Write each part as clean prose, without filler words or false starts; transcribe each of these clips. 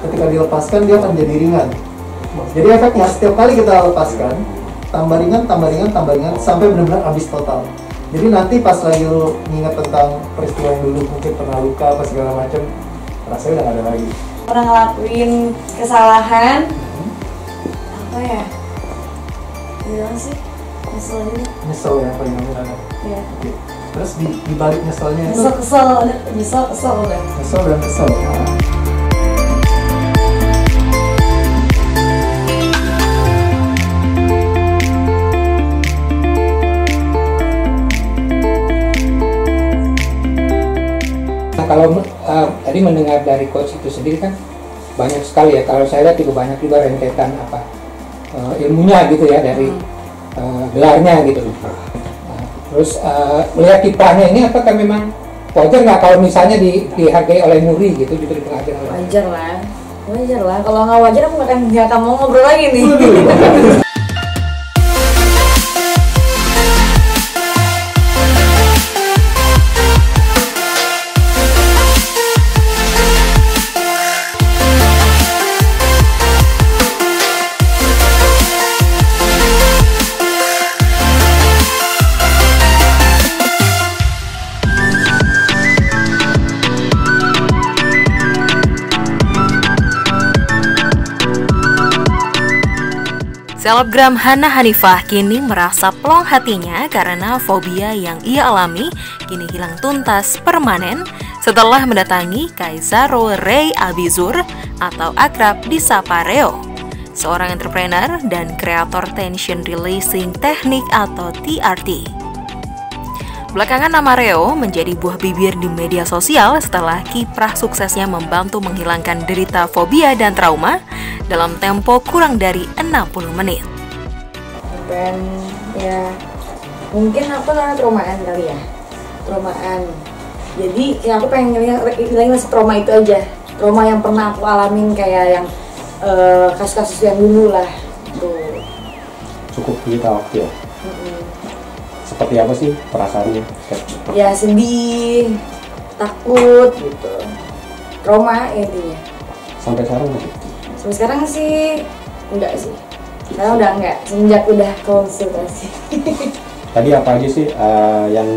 ketika dilepaskan dia akan jadi ringan. Jadi efeknya setiap kali kita lepaskan, tambah ringan sampai benar-benar habis total. Jadi nanti pas lagi lu nginget tentang peristiwa yang dulu mungkin pernah luka apa segala macam, rasanya udah gak ada lagi. Pernah ngelakuin kesalahan, apa ya? Gimana sih? Nyesel ya paling namanya. Iya. Terus di balik nyeselnya itu Nyesel udah. nyesel dan kesel. Nah, kalau tadi mendengar dari coach itu sendiri kan banyak sekali ya. Kalau saya lihat juga banyak juga rentetan ilmunya gitu ya dari gelarnya gitu. Terus melihat kiprahnya ini apakah memang wajar nggak kalau misalnya dihargai oleh Muri gitu, diberi penghargaan oleh Wajar lah. Kalau nggak wajar aku nggak akan mau ngobrol lagi nih. Selebgram Hana Hanifah kini merasa plong hatinya karena fobia yang ia alami kini hilang tuntas permanen setelah mendatangi Kaisaro Ray Abizur atau akrab disapa Reo, seorang entrepreneur dan kreator tension releasing teknik atau TRT. Belakangan nama Reo menjadi buah bibir di media sosial setelah kiprah suksesnya membantu menghilangkan derita fobia dan trauma dalam tempo kurang dari 60 menit. Dan ya mungkin aku karena traumaan kali ya. Jadi ya aku pengen ngilangin rasa trauma itu aja. Trauma yang pernah aku alamin kayak yang kasus-kasus yang dulu lah. Tuh. Cukup kita waktu ya. Seperti apa sih perasaannya? Ya sedih, takut gitu. Trauma intinya. Sampai sekarang masih? Sampai sekarang sih enggak sih. Sekarang udah enggak, semenjak udah konsultasi. Tadi apa aja sih yang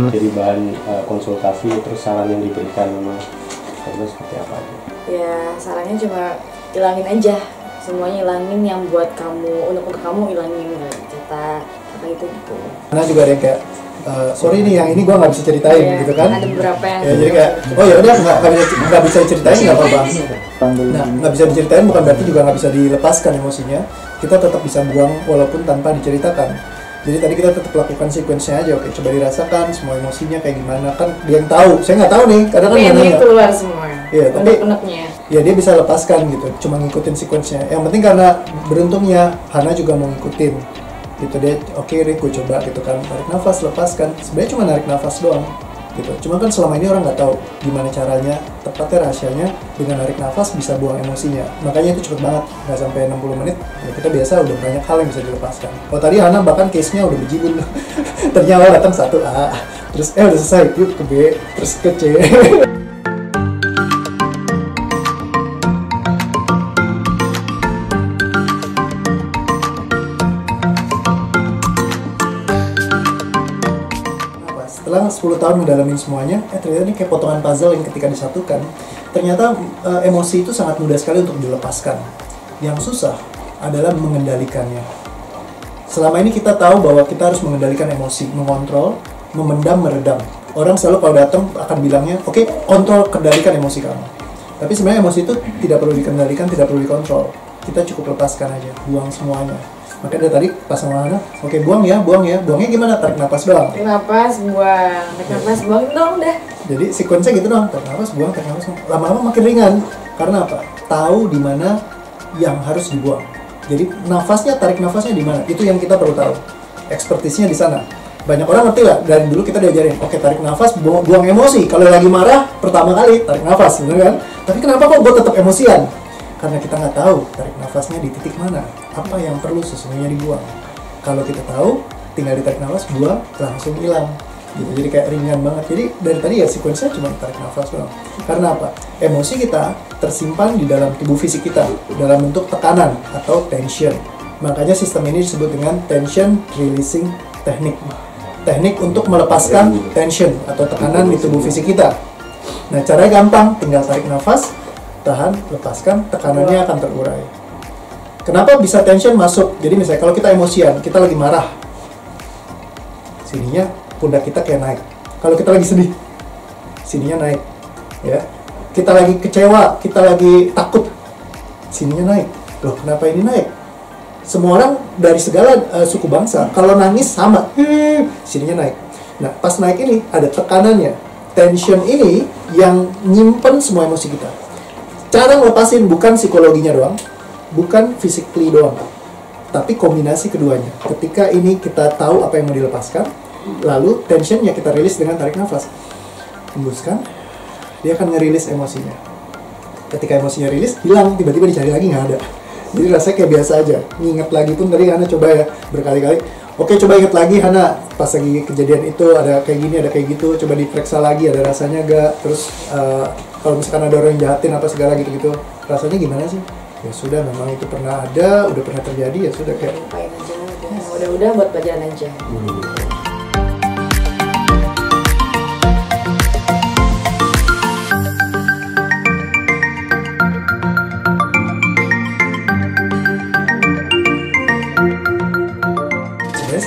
jadi bahan konsultasi, terus saran yang diberikan memang seperti apa aja? Ya sarannya cuma hilangin aja, semuanya hilangin yang buat kamu, untuk kamu hilangin cerita apa itu gitu. Karena juga ada yang kayak sorry nih yang ini gue nggak bisa ceritain gitu kan? Ada beberapa yang ya, jadi kayak oh ya udah nggak bisa diceritain nggak apa-apa. Nah nggak bisa diceritain bukan berarti juga nggak bisa dilepaskan emosinya. Kita tetap bisa buang walaupun tanpa diceritakan. Jadi tadi kita tetap lakukan sequence-nya aja, oke coba dirasakan semua emosinya kayak gimana, kan dia yang tahu, saya nggak tahu nih, kadang kan ini keluar semua. Iya, tapi unek-uneknya. Ya dia bisa lepaskan gitu, cuma ngikutin sequence-nya. Yang penting karena beruntungnya Hana juga mau ngikutin, gitu deh. Oke deh, gue coba gitu kan, tarik nafas, lepaskan. Sebenarnya cuma narik nafas doang, gitu. Cuma kan selama ini orang nggak tahu gimana caranya, tepatnya rahasianya dengan narik nafas bisa buang emosinya. Makanya itu cepet banget, nggak sampai 60 menit. Ya kita biasa udah banyak hal yang bisa dilepaskan. Oh tadi Hana bahkan case-nya udah berjibun. Ternyata datang 1A, terus udah selesai, yuk ke B, terus ke C. Setelah 10 tahun mendalamin semuanya, ternyata ini kayak potongan puzzle yang ketika disatukan, ternyata emosi itu sangat mudah sekali untuk dilepaskan. Yang susah adalah mengendalikannya. Selama ini kita tahu bahwa kita harus mengendalikan emosi, mengontrol, memendam, meredam. Orang selalu kalau datang akan bilangnya, oke, kontrol, kendalikan emosi kamu. Tapi sebenarnya emosi itu tidak perlu dikendalikan, tidak perlu dikontrol. Kita cukup lepaskan aja, buang semuanya. Makanya dari tadi pas sama Hana, oke buang ya. Buangnya gimana? Tarik napas doang. Tarik napas, buang dong udah. Jadi sequence gitu doang, tarik napas, buang. Lama-lama makin ringan. Karena apa? Tahu di mana yang harus dibuang. Jadi tarik nafasnya di mana? Itu yang kita perlu tahu. Ekspertisnya di sana. Banyak orang ngerti lah, dari dulu kita diajarin, oke tarik nafas, buang emosi. Kalau lagi marah, pertama kali tarik nafas, bener kan? Tapi kenapa kok gue tetap emosian? Karena kita nggak tahu tarik nafasnya di titik mana, apa yang perlu sesungguhnya dibuang. Kalau kita tahu, tinggal ditarik nafas, buang, langsung hilang. gitu. Jadi kayak ringan banget. Jadi dari tadi ya sequence-nya cuma tarik nafas doang. Karena apa? Emosi kita tersimpan di dalam tubuh fisik kita dalam bentuk tekanan atau tension. Makanya sistem ini disebut dengan tension releasing technique. Teknik untuk melepaskan tension atau tekanan di tubuh fisik kita. Nah, caranya gampang, tinggal tarik nafas, tahan, lepaskan, tekanannya akan terurai. Kenapa bisa tension masuk? Jadi misalnya kalau kita emosian, kita lagi marah, sininya pundak kita kayak naik. Kalau kita lagi sedih, sininya naik. Ya, kita lagi kecewa, kita lagi takut, sininya naik. Loh, kenapa ini naik? Semua orang dari segala suku bangsa, kalau nangis sama, sininya naik. Nah, pas naik ini ada tekanannya. Tension ini yang nyimpen semua emosi kita. Cara ngelepasin bukan psikologinya doang, bukan physically doang, tapi kombinasi keduanya. Ketika ini kita tahu apa yang mau dilepaskan, lalu tensionnya kita rilis dengan tarik nafas. Hembuskan, dia akan ngerilis emosinya. Ketika emosinya rilis, hilang, tiba-tiba dicari lagi nggak ada. Jadi rasanya kayak biasa aja. Nginget lagi pun tadi Hana coba ya berkali-kali. Oke, coba inget lagi Hana, pas lagi kejadian itu ada kayak gini, ada kayak gitu. Coba diperiksa lagi, ada rasanya gak? Terus kalau misalkan ada orang yang jahatin apa segala gitu-gitu, rasanya gimana sih? Ya sudah, memang itu pernah ada, udah pernah terjadi, ya sudah kayak lupain aja, udah buat pelajaran aja.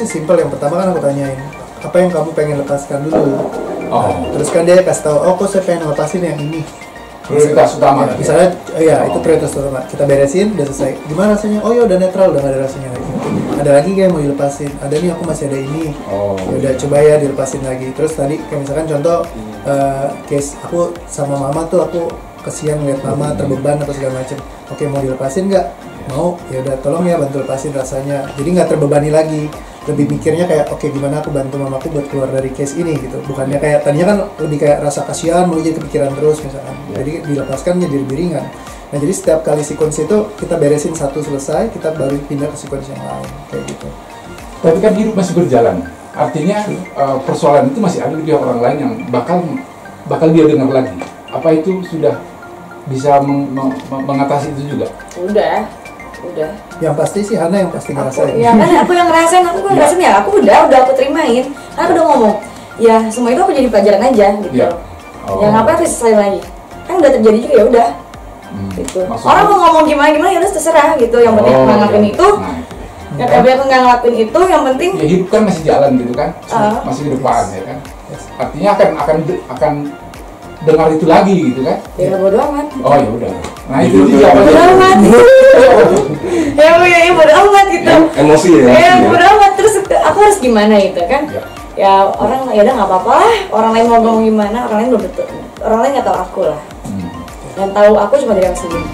simpel. Yang pertama kan aku tanyain apa yang kamu pengen lepaskan dulu. Terus kan dia kasih tahu, oh kok saya pengen lepasin yang ini. Prioritas utama. Misalnya, ya itu prioritas utama. Kita beresin, udah selesai. Gimana rasanya? Oh ya udah netral, udah gak ada rasanya lagi. Ada lagi gak yang mau dilepasin? Ada nih, aku masih ada ini. Udah coba ya dilepasin lagi. Terus tadi kayak misalkan contoh case aku sama mama tuh, aku kesian lihat mama terbeban atau segala macem. Oke, mau dilepasin nggak? Mau, ya udah tolong ya bantu lepasin rasanya. Jadi nggak terbebani lagi. Lebih mikirnya kayak oke, gimana aku bantu mamaku buat keluar dari case ini gitu. Bukannya kayak tadinya kan lebih kayak rasa kasihan, mau jadi kepikiran terus misalkan. Jadi dilepaskan jadi lebih ringan. Nah, jadi setiap kali sequence itu kita beresin satu selesai, kita baru pindah ke sequence yang lain kayak gitu. Tapi kan hidup masih berjalan. Artinya persoalan itu masih ada di pihak orang lain yang bakal dia dengar lagi. Apa itu sudah bisa mengatasi itu juga? Udah. Yang pasti sih Hana yang pasti ngerasain. Ya kan aku yang ngerasain, ngerasain ya aku udah aku terimain. Karena aku udah ngomong, ya semua itu aku jadi pelajaran aja gitu. Ya. Ya ngapain harus selesai lagi? Kan udah terjadi juga, ya udah. Gitu. Maksudnya? Orang mau ngomong gimana ya udah terserah gitu. Yang penting aku nggak ngelakuin itu. Yang penting aku nggak ngelakuin itu, yang penting. Ya hidup kan masih jalan gitu kan, masih di depan ya kan. Artinya akan dengar itu lagi gitu kan? Ya bodo amat. Oh ya udah. Nah itu dia. Bodo amat. Ya bodo amat gitu. Emosi ya. Ya bodo amat, terus aku harus gimana itu kan? Ya orang ya udah nggak apa-apa lah. Orang lain mau ngomong gimana, orang lain belum betul. Orang lain nggak tahu aku lah. Yang tahu aku cuma diri aku sendiri.